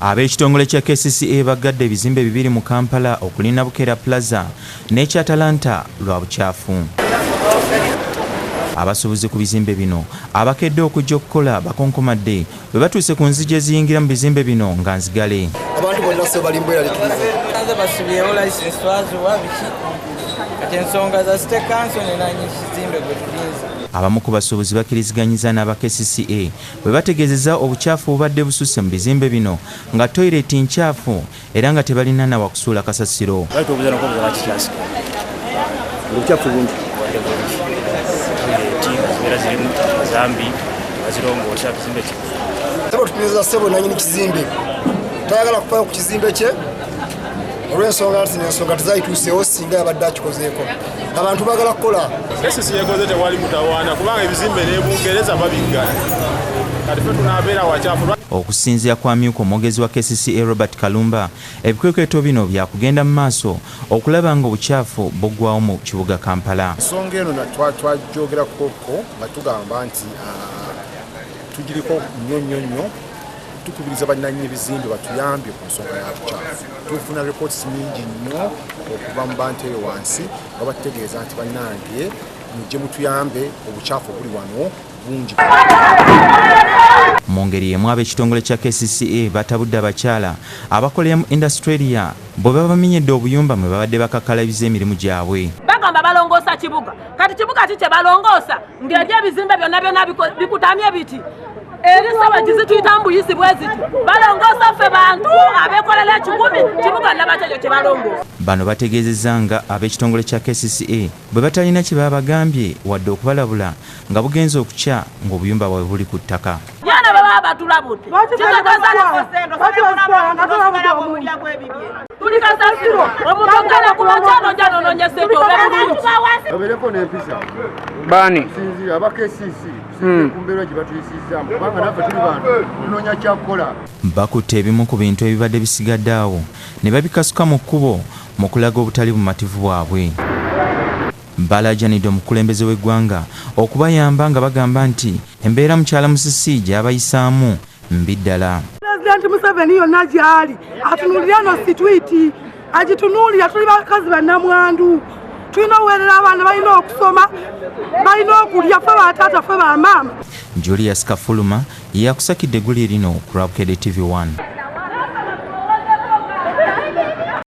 Ab'ekitongole kya KCCA bagadde ebizimbe bibiri mu Kampala okulinda Bukedde Plaza n'ekyatalanta lwa bucaafu. Abasuubuzi ku bizimbe bino abakedde okujja okukola bakonkomadde bwe batuuse ku nzigi eziyingira mu bizimbe bino nga nzigale. Abantu bonna so bali mbweraliikiriza. Basubyewo license twaziwa biki kati ensonga za state council nenanyi kizimbe gwe tulinza. Abamu ku basuubuzi bakkiriziganyiza n'aba KCCA bwe bategeezezza obucaafu bubadde bususse mu bizimbe bino nga toyireti nkyafu era nga tebalina na wakusuula kasasiro. Obucaafu bungi. Tutumiza ssebo nannyini kizimbe tayagala kufayo ku kizimbe kye olw'ensonga nti ensonga tezayituuseewo singa yabadde akikozeeko. Abantu bagala kukola. KCCA yekoze tewali mutawaana kubanga ebizimbe n'ebungereza babiggala. Kati ffe tunaabeera wacaafu. Okusinziira kwa myuka omwogezi wa KCCA Robert Kalumba, ebikwekweto bino byakugenda mu maaso okulaba nga obucaafu buggwawo mu kibuga Kampala. Ensonga eno twagyogerako nga tugamba nti tugiriko nnyo tukubiriza bannannyini bizimbe batuyambye ku nsonga ya bucaafu. Tufuna reports nyingi nnyo okuva mu bantu eyo wansi nga bategeeza nti bannange mujje mutuyambe obucaafu buli wano bungi. Mu ngeri y'emu ab'ekitongole kya KCCA batabudde abakyala abakolera mu Industrialia bwe babamenyedde obuyumba mwe babadde bakakkalabiza emirimu gyabwe. Bagamba balongoosa kibuga kati kibuga kikye balongoosa ng'ebyo ebizimbe byonna bikutamye biti. Erisaba kizituyita mbuyisi bweziti balongoosa ffe bantu abeekolera ekikumi kibuga nabakyo kye balongoosa. Bano bategeezezza nga ab'ekitongole kya KCCA bwe batalina kye babagambye wadde okubalabula nga bugenze okukya ng'obuyumba bwabwe buli ku ttaka. Yana baba batulabudde tuli kasasiro omuntu ogenda ku bakyano njano nonyesejjo babeereko n'empisa Bani sinzira aba KCCA ku mbeera gye batuyisizaamu kubanga naffe tuli bantu tunoonya kyakukola. Bakutte ebimu ku bintu ebibadde bisigadde awo ne babikasuka mu kkubo mu kulaga obutali bumativu bwabwe. Balajanidde omukulembeze w'eggwanga okubayamba nga bagamba nti embeera mukyala Musisi gy'abayisaamu mbi ddala. Pulezidenti Museveni yonna gy'ali atunuulira no sitwiti agitunuulira. Tuli bakazi bannamwandu tulina okuweerera abaana balina okusoma balina okulya ffe bataata ffe bamaama. Julius Kafuluma yakusakidde eggulu lino ku Bukedde TV 1.